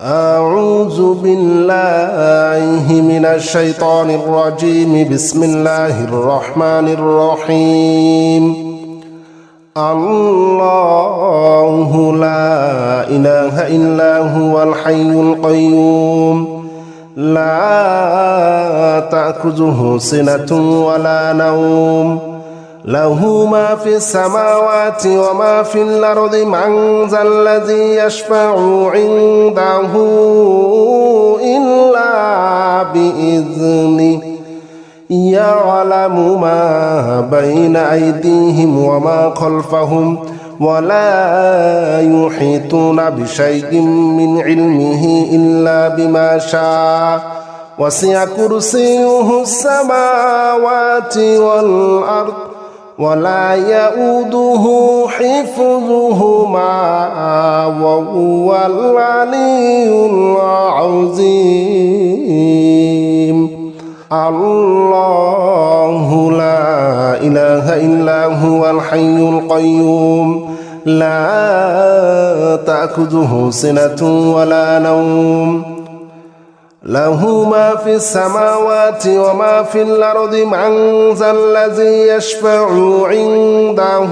أعوذ بالله من الشيطان الرجيم. بسم الله الرحمن الرحيم. الله لا إله إلا هو الحي القيوم لا تأخذه سنة ولا نوم له ما في السماوات وما في الأرض من ذا الذي يشفع عنده إلا بإذنه يعلم ما بين أيديهم وما خلفهم ولا يحيطون بشيء من علمه إلا بما شاء وسع كرسيه السماوات والأرض ولا يؤوده حفظهما وهو العلي العظيم. الله لا إله إلا هو الحي القيوم لا تأخذه سنة ولا نوم له ما في السماوات وما في الأرض من ذا الذي يشفع عنده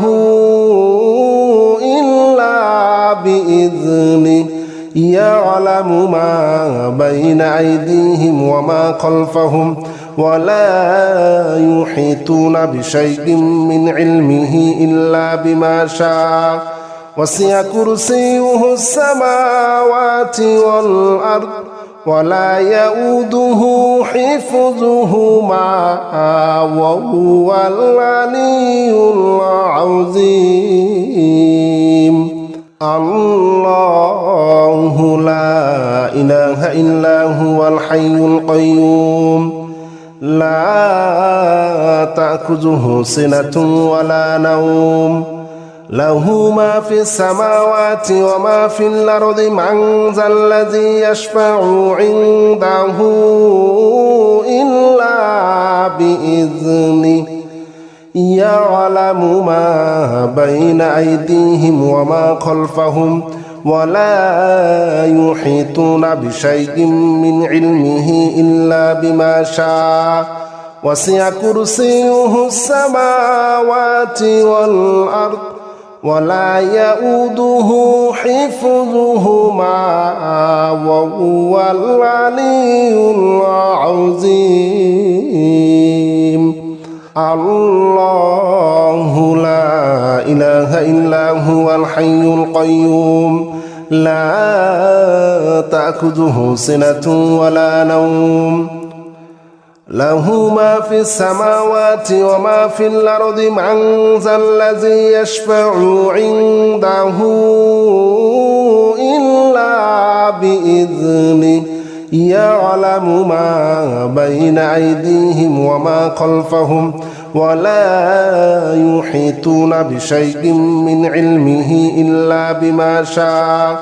إلا بإذنه يعلم ما بين أيديهم وما خلفهم ولا يحيطون بشيء من علمه إلا بما شاء وسع كرسيه السماوات والأرض ولا يؤوده حفظهما وهو العلي العظيم. الله لا إله إلا هو الحي القيوم لا تأخذه سنة ولا نوم له ما في السماوات وما في الأرض من ذا الذي يشفع عنده إلا بإذنه يعلم ما بين أيديهم وما خلفهم ولا يحيطون بشيء من علمه إلا بما شاء وسع كرسيه السماوات والأرض ولا يؤوده حفظهما وهو العلي العظيم. الله لا إله إلا هو الحي القيوم لا تأخذه سنة ولا نوم له ما في السماوات وما في الأرض من ذا الذي يشفع عنده إلا بإذنه يعلم ما بين أيديهم وما خلفهم ولا يحيطون بشيء من علمه إلا بما شاء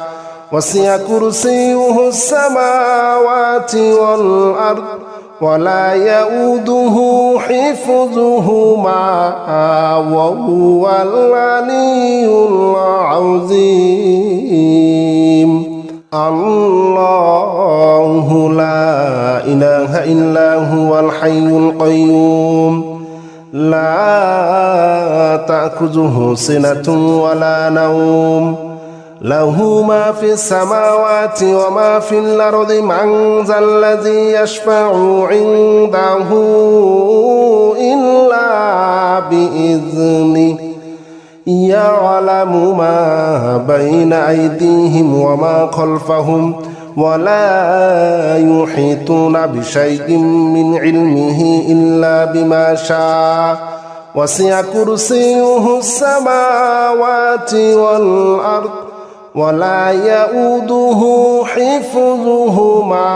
وسع كرسيه السماوات والأرض ولا يؤوده حفظهما وهو العلي العظيم. الله لا إله إلا هو الحي القيوم لا تأخذه سنة ولا نوم له ما في السماوات وما في الأرض من ذا الذي يشفع عنده إلا بإذنه يعلم ما بين أيديهم وما خلفهم ولا يحيطون بشيء من علمه إلا بما شاء وسع كرسيه السماوات والأرض ولا يؤوده حفظهما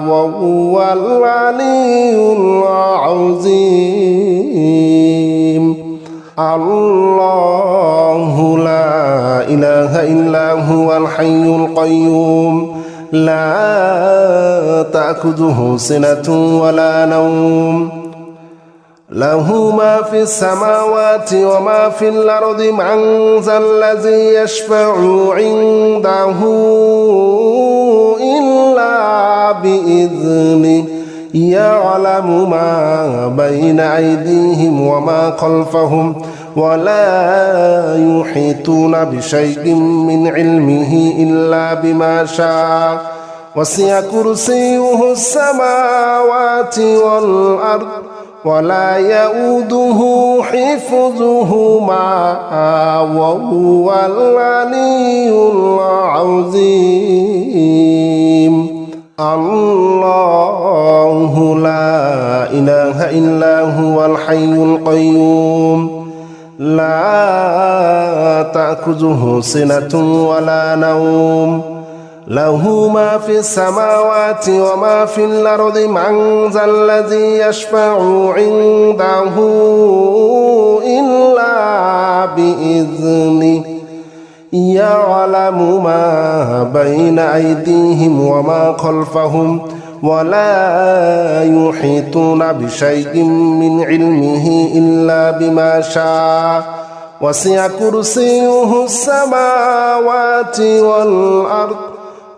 وهو العلي العظيم. الله لا إله إلا هو الحي القيوم لا تأخذه سنة ولا نوم له ما في السماوات وما في الأرض من ذا الذي يشفع عنده يعلم ما بين أيديهم وما خلفهم ولا يحيطون بشيء من علمه إلا بما شاء وسع كرسيه السماوات والأرض ولا يؤوده حفظهما وهو العلي العظيم الله لا إله إلا هو الحي القيوم لا تأخذه سنة ولا نوم له ما في السماوات وما في الأرض من ذا الذي يشفع عنده إلا بإذنه يعلم ما بين أيديهم وما خلفهم ولا يحيطون بشيء من علمه إلا بما شاء وسع كرسيه السماوات والأرض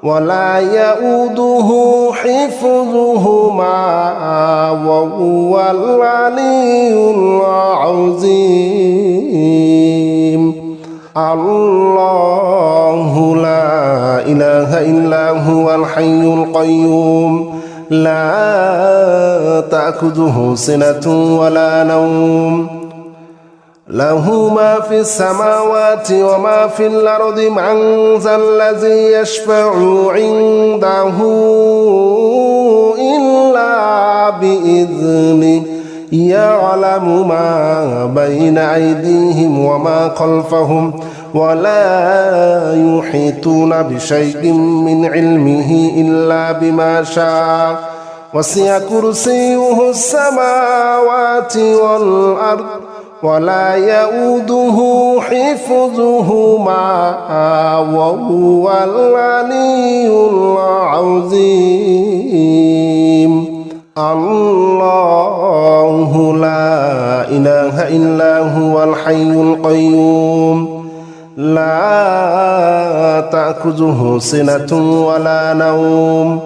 ولا يؤوده حفظهما وهو العلي العظيم الله لا إله إلا هو الحي القيوم لا تأخذه سنة ولا نوم له ما في السماوات وما في الأرض من ذا الذي يشفع عنده إلا بإذنه يعلم ما بين أيديهم وما خلفهم ولا يحيطون بشيء من علمه إلا بما شاء وسع كرسيه السماوات والأرض ولا يؤوده حفظهما وهو العلي العظيم الله لا إله إلا هو الحي القيوم لا تأخذه سنة ولا نوم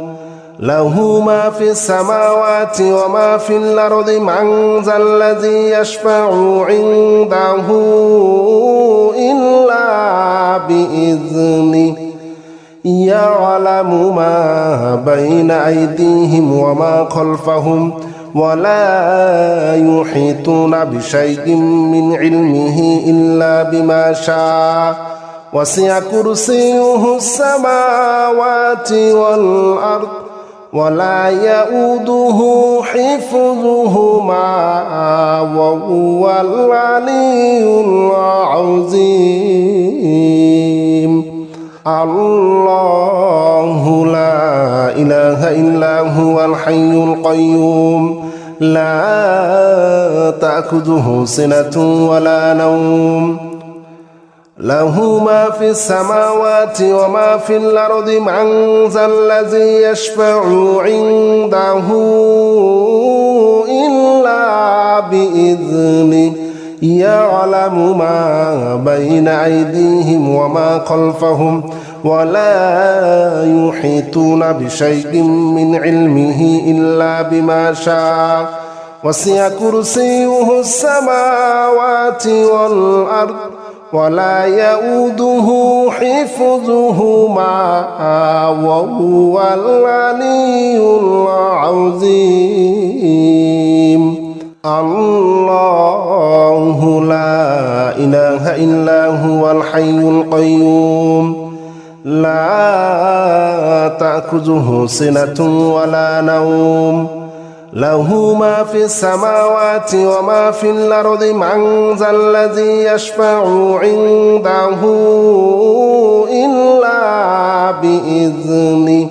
له ما في السماوات وما في الأرض من ذا الذي يشفع عنده إلا بإذنه يعلم ما بين أيديهم وما خلفهم ولا يحيطون بشيء من علمه إلا بما شاء وسع كرسيه السماوات والأرض ولا يؤوده حفظهما وهو العلي العظيم الله لا إله إلا هو الحي القيوم لا تأخذه سنة ولا نوم له ما في السماوات وما في الأرض من ذا الذي يشفع عنده إلا بإذنه يعلم ما بين أيديهم وما خلفهم ولا يحيطون بشيء من علمه إلا بما شاء وسع كرسيه السماوات والأرض ولا يؤوده حفظهما وهو العلي العظيم الله لا إله إلا هو الحي القيوم لا تأخذه سنة ولا نوم له ما في السماوات وما في الأرض من ذا الذي يشفع عنده إلا بإذنه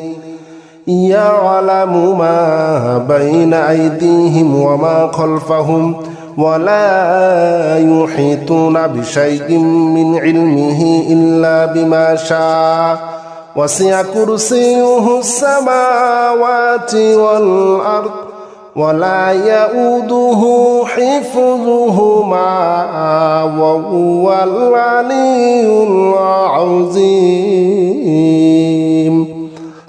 يعلم ما بين أيديهم وما خلفهم ولا يحيطون بشيء من علمه إلا بما شاء وسع كرسيه السماوات والأرض ولا يؤوده حفظهما وهو العلي العظيم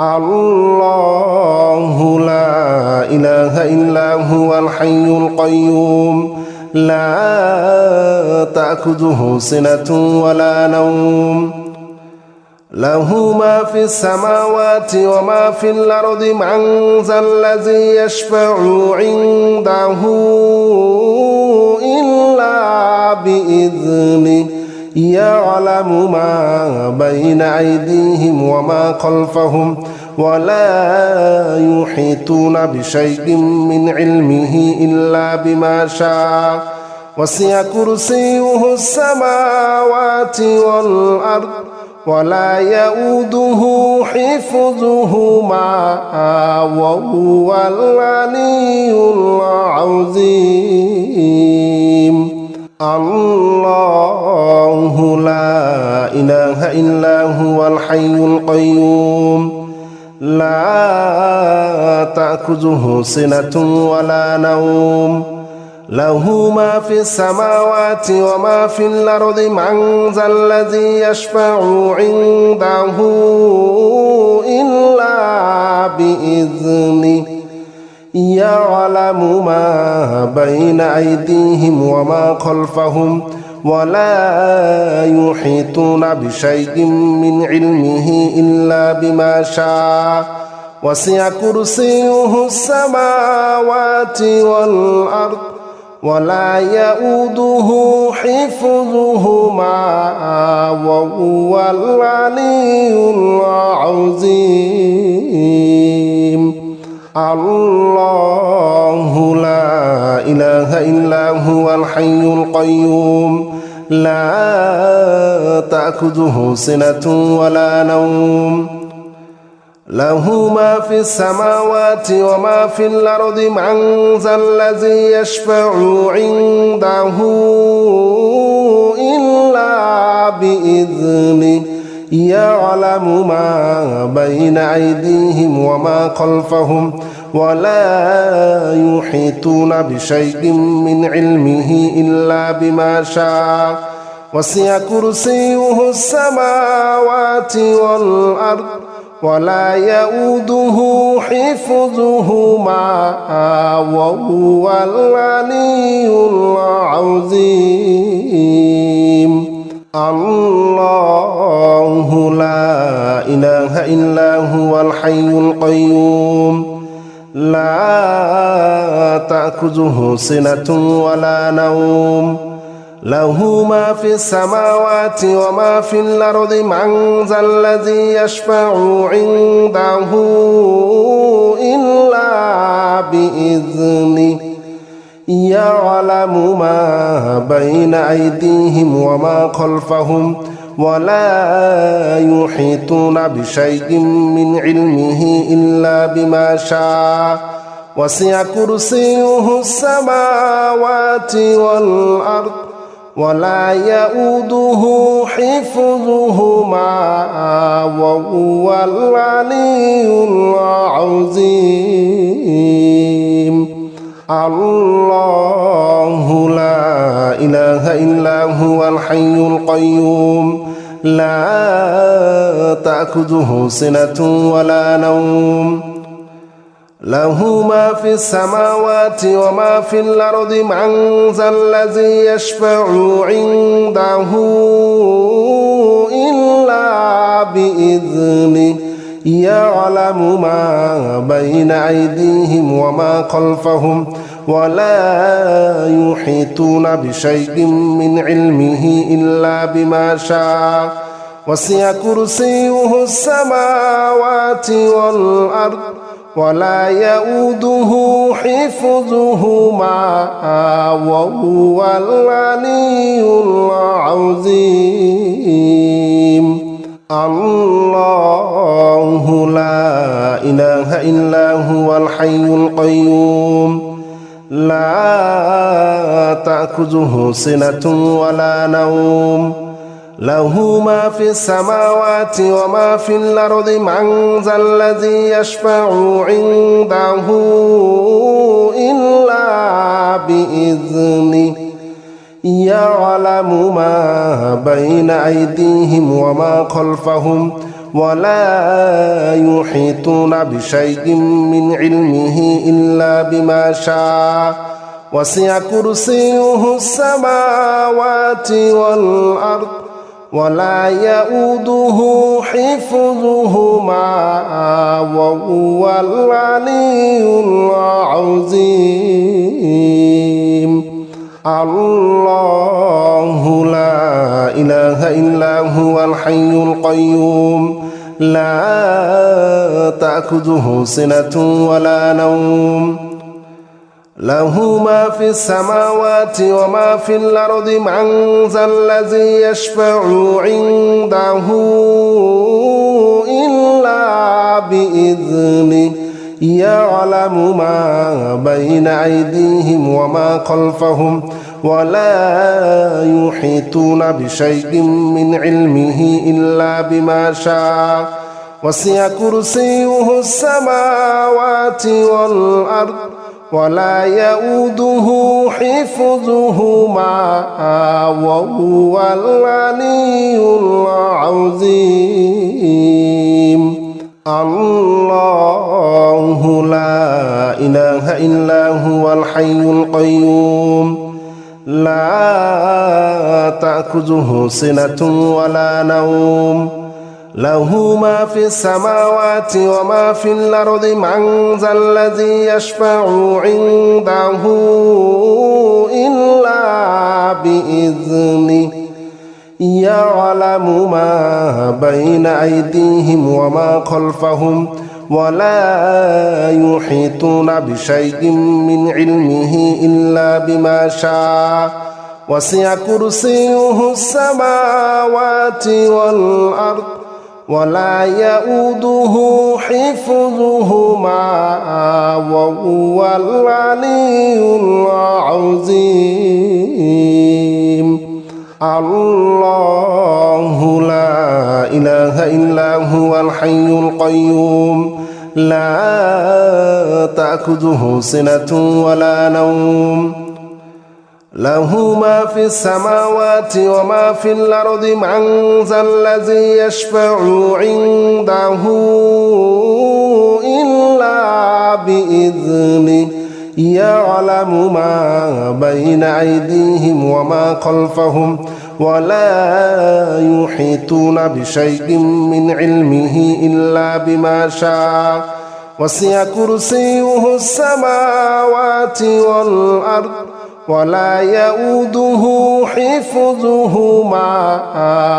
الله لا إله إلا هو الحي القيوم لا تأخذه سنة ولا نوم له ما في السماوات وما في الأرض من ذا الذي يشفع عنده إلا بإذنه يعلم ما بين أيديهم وما خلفهم ولا يحيطون بشيء من علمه إلا بما شاء وسع كرسيه السماوات والأرض ولا يؤوده حفظهما وهو العلي العظيم الله لا إله إلا هو الحي القيوم لا تأخذه سنة ولا نوم له ما في السماوات وما في الأرض من ذا الذي يشفع عنده إلا بإذنه يعلم ما بين أيديهم وما خلفهم ولا يحيطون بشيء من علمه إلا بما شاء وسع كرسيه السماوات والأرض ولا يؤوده حفظهما وهو العلي العظيم الله لا إله إلا هو الحي القيوم لا تأخذه سنة ولا نوم له ما في السماوات وما في الأرض من ذا الذي يشفع عنده إلا بإذنه يعلم ما بين أيديهم وما خلفهم ولا يحيطون بشيء من علمه إلا بما شاء وسع كرسيه السماوات والأرض ولا يؤوده حفظهما وهو العلي العظيم الله لا إله إلا هو الحي القيوم لا تأخذه سنة ولا نوم له ما في السماوات وما في الأرض من ذا الذي يشفع عنده إلا بإذنه يعلم ما بين أيديهم وما خلفهم ولا يحيطون بشيء من علمه إلا بما شاء وسع كرسيه السماوات والأرض ولا يؤوده حفظهما وهو العلي العظيم الله لا إله إلا هو الحي القيوم لا تأخذه سنة ولا نوم له ما في السماوات وما في الأرض من ذا الذي يشفع عنده إلا بإذنه يعلم ما بين أيديهم وما خلفهم ولا يحيطون بشيء من علمه إلا بما شاء وسع كرسيه السماوات والأرض ولا يؤوده حفظهما وهو العلي العظيم الله لا إله إلا هو الحي القيوم لا تأخذه سنة ولا نوم له ما في السماوات وما في الأرض من ذا الذي يشفع عنده إلا بإذنه يعلم ما بين أيديهم وما خلفهم ولا يحيطون بشيء من علمه إلا بما شاء وسع كرسيه السماوات والأرض ولا يؤوده حفظهما وهو العلي العظيم الله لا إله إلا هو الحي القيوم لا تأخذه سنة ولا نوم له ما في السماوات وما في الأرض من ذا الذي يشفع عنده إلا بإذنه يعلم ما بين أيديهم وما خلفهم ولا يحيطون بشيء من علمه إلا بما شاء وسع كرسيه السماوات والأرض ولا يؤوده حفظهما وهو العلي العظيم الله لا إله إلا هو الحي القيوم لا تأخذه سنة ولا نوم له ما في السماوات وما في الأرض من ذا الذي يشفع عنده إلا بإذنه يعلم ما بين أيديهم وما خلفهم ولا يحيطون بشيء من علمه إلا بما شاء وسع كرسيه السماوات والأرض ولا يؤوده حفظهما وهو العلي العظيم الله لا إله إلا هو الحي القيوم لا تأخذه سنة ولا نوم له ما في السماوات وما في الأرض من ذا الذي يشفع عنده إلا بإذنه يعلم ما بين أيديهم وما خلفهم ولا يحيطون بشيء من علمه إلا بما شاء وسع كرسيه السماوات والأرض ولا يؤوده حفظهما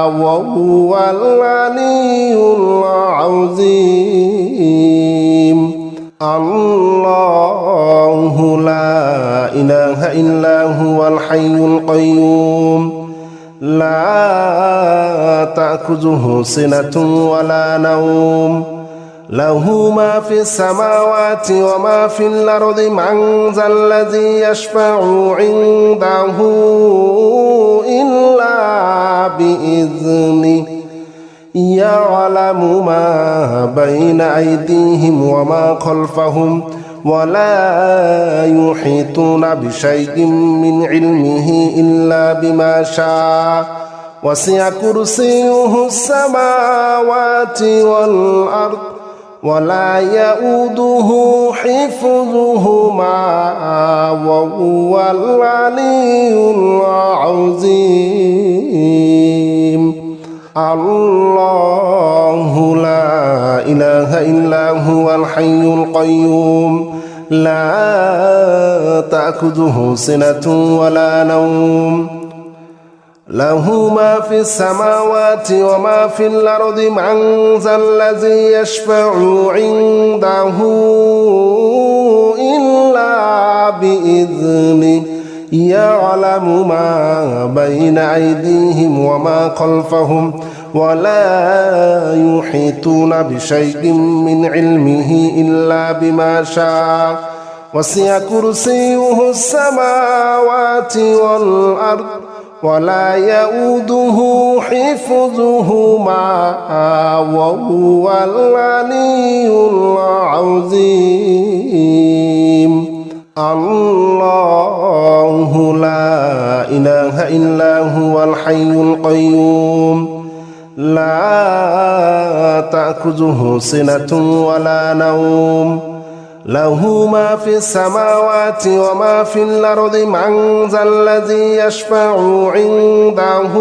وهو العلي العظيم الله لا إله إلا هو الحي القيوم لا تأخذه سنة ولا نوم له ما في السماوات وما في الأرض من ذا الذي يشفع عنده إلا بإذنه يعلم ما بين أيديهم وما خلفهم ولا يحيطون بشيء من علمه إلا بما شاء وسع كرسيه السماوات والأرض ولا يؤوده حفظهما وهو العلي العظيم الله لا إله إلا هو الحي القيوم لا تأخذه سنة ولا نوم له ما في السماوات وما في الأرض من ذا الذي يشفع عنده إلا بإذنه يعلم ما بين أيديهم وما خلفهم ولا يحيطون بشيء من علمه إلا بما شاء وسع كرسيه السماوات والأرض ولا يؤوده حفظهما وهو العلي العظيم الله لا إله إلا هو الحي القيوم لا تأخذه سنة ولا نوم له ما في السماوات وما في الأرض من ذا الذي يشفع عنده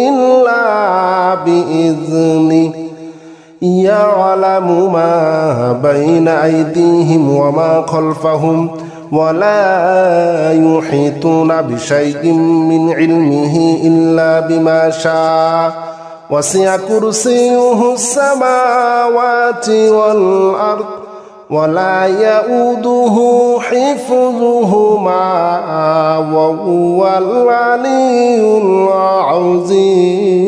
إلا بإذنه يعلم ما بين أيديهم وما خلفهم ولا يحيطون بشيء من علمه إلا بما شاء وسع كرسيه السماوات والأرض ولا يؤوده حفظهما وهو العلي العظيم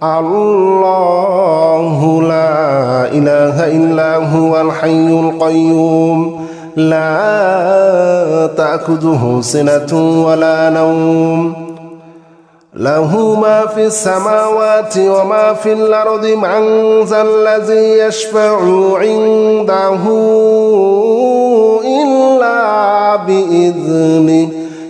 الله لا إله إلا هو الحي القيوم لا تأخذه سنة ولا نوم له ما في السماوات وما في الأرض من ذا الذي يشفع عنده إلا بإذنه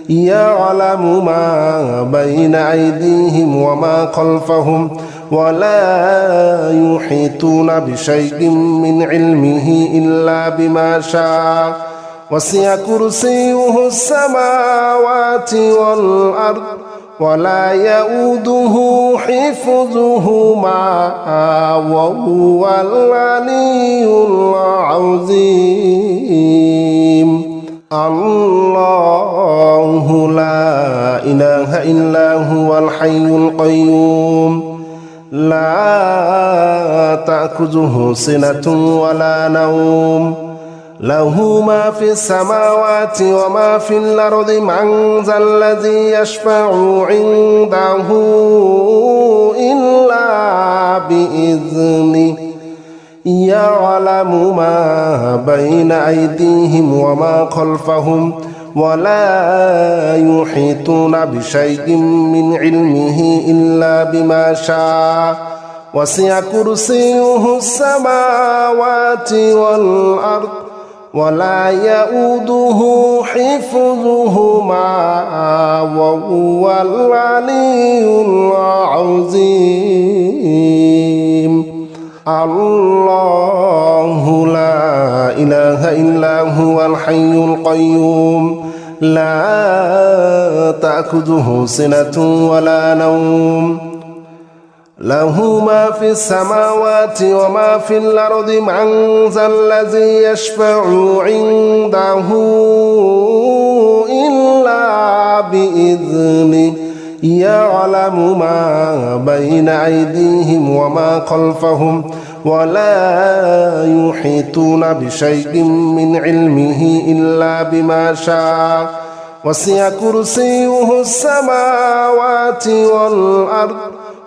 يعلم ما بين أيديهم وما خلفهم ولا يحيطون بشيء من علمه إلا بما شاء وسع كرسيه السماوات والأرض ولا يؤوده حفظهما وهو العلي العظيم الله لا إله إلا هو الحي القيوم لا تأخذه سنة ولا نوم له ما في السماوات وما في الأرض من ذا الذي يشفع عنده إلا بإذنه يعلم ما بين أيديهم وما خلفهم ولا يحيطون بشيء من علمه إلا بما شاء وسع كرسيه السماوات والأرض ولا يؤوده حفظهما وهو العلي العظيم الله لا إله إلا هو الحي القيوم لا تأخذه سنة ولا نوم له ما في السماوات وما في الأرض من ذا الذي يشفع عنده إلا بإذنه يعلم ما بين أيديهم وما خلفهم ولا يحيطون بشيء من علمه إلا بما شاء وسع كرسيه السماوات والأرض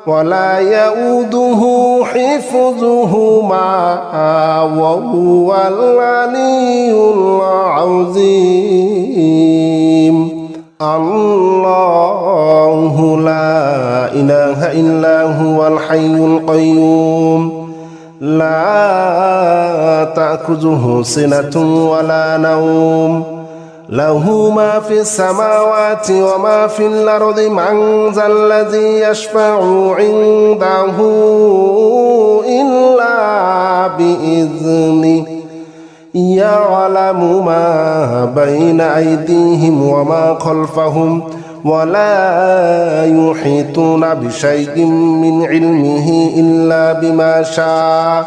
ولا يؤوده حفظهما وهو العلي العظيم الله لا إله إلا هو الحي القيوم لا تأخذه سنة ولا نوم له ما في السماوات وما في الأرض من ذا الذي يشفع عنده إلا بإذنه يعلم ما بين أيديهم وما خلفهم ولا يحيطون بشيء من علمه إلا بما شاء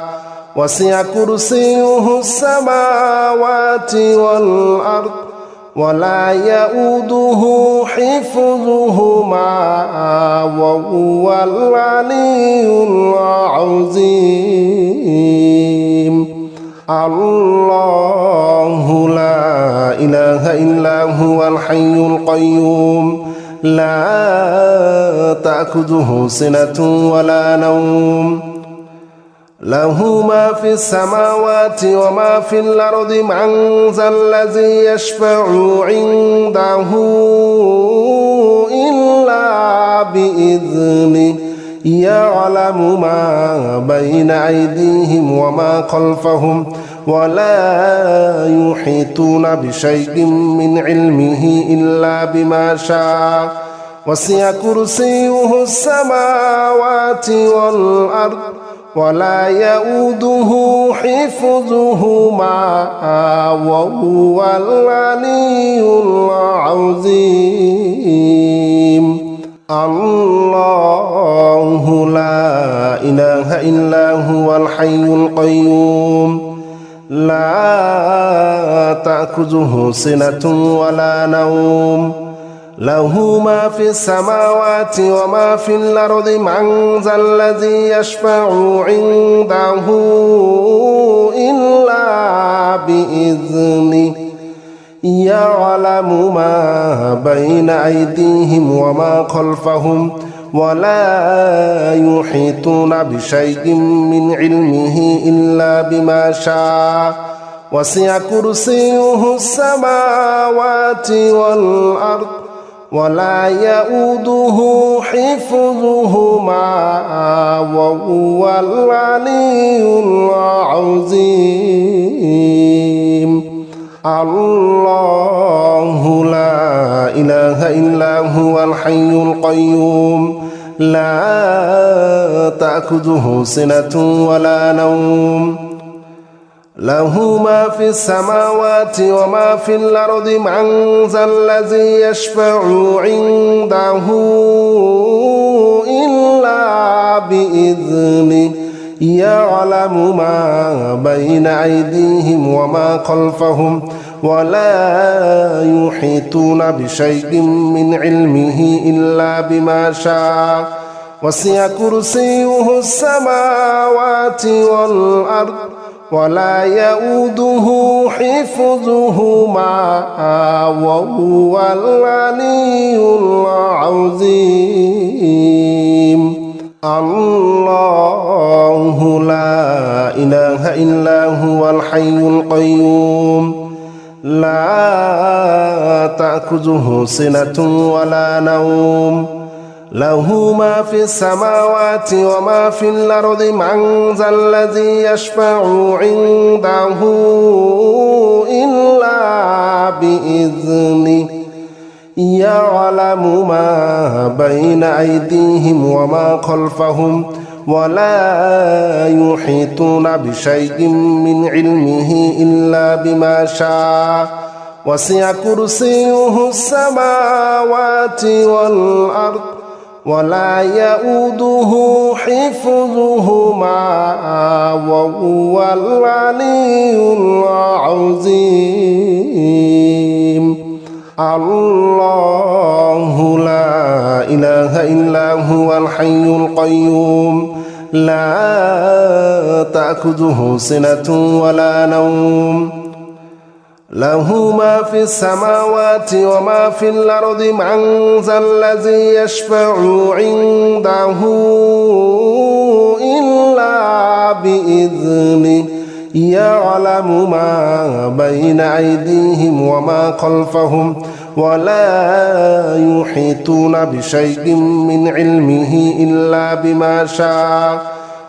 وسع كرسيه السماوات والأرض ولا يؤوده حفظهما وهو العلي العظيم الله لا إله إلا هو الحي القيوم لا تأخذه سنة ولا نوم له ما في السماوات وما في الأرض من ذا الذي يشفع عنده إلا بإذنه يعلم ما بين أيديهم وما خلفهم ولا يحيطون بشيء من علمه إلا بما شاء وسع كرسيه السماوات والأرض ولا يؤوده حفظهما وهو العلي العظيم الله لا إله إلا هو الحي القيوم لا تأخذه سنة ولا نوم له ما في السماوات وما في الأرض من ذا الذي يشفع عنده إلا بإذنه يعلم ما بين أيديهم وما خلفهم ولا يحيطون بشيء من علمه إلا بما شاء وسع كرسيه السماوات والأرض ولا يؤوده حفظهما وهو العلي العظيم الله لا إله إلا هو الحي القيوم لا تأخذه سنة ولا نوم له ما في السماوات وما في الأرض من ذا الذي يشفع عنده إلا بإذنه يعلم ما بين أيديهم وما خلفهم ولا يحيطون بشيء من علمه إلا بما شاء وسع كرسيه السماوات والأرض ولا يؤوده حفظهما وهو العلي العظيم الله لا إله إلا هو الحي القيوم لا تأخذه سنة ولا نوم له ما في السماوات وما في الأرض من ذا الذي يشفع عنده إلا بإذنه يعلم ما بين أيديهم وما خلفهم ولا يحيطون بشيء من علمه إلا بما شاء وسع كرسيه السماوات والأرض ولا يؤوده حفظهما وهو العلي العظيم الله لا إله إلا هو الحي القيوم لا تأخذه سنة ولا نوم له ما في السماوات وما في الأرض من ذا الذي يشفع عنده إلا بإذنه يعلم ما بين أيديهم وما خلفهم ولا يحيطون بشيء من علمه إلا بما شاء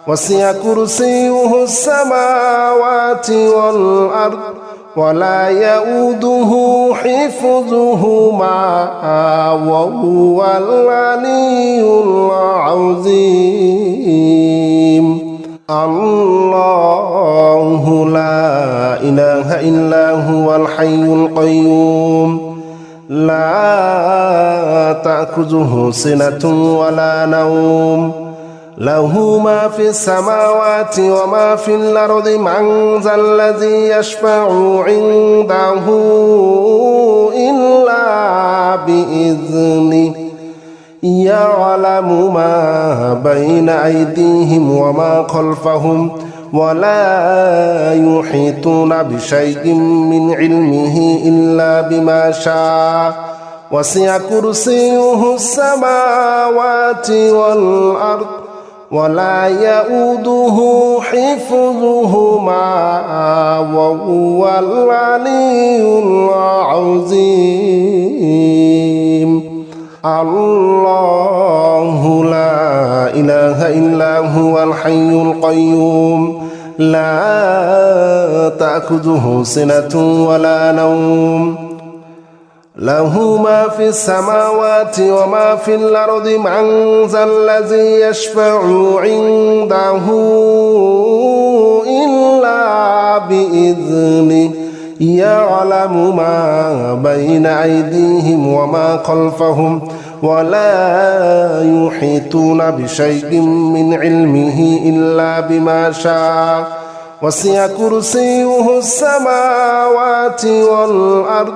وسع كرسيه السماوات والأرض ولا يؤوده حفظهما وهو العلي العظيم الله لا إله إلا هو الحي القيوم لا تأخذه سنة ولا نوم له ما في السماوات وما في الأرض من ذا الذي يشفع عنده إلا بإذنه يعلم ما بين أيديهم وما خلفهم ولا يحيطون بشيء من علمه إلا بما شاء وسع كرسيه السماوات والأرض ولا يؤوده حفظهما وهو العلي العظيم الله لا إله إلا هو الحي القيوم لا تأخذه سنة ولا نوم له ما في السماوات وما في الأرض من ذا الذي يشفع عنده إلا بإذنه يعلم ما بين أيديهم وما خلفهم ولا يحيطون بشيء من علمه إلا بما شاء وسع كرسيه السماوات والأرض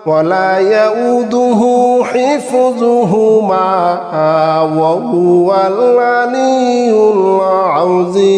ولا يؤوده حفظهما وهو العلي العظيم.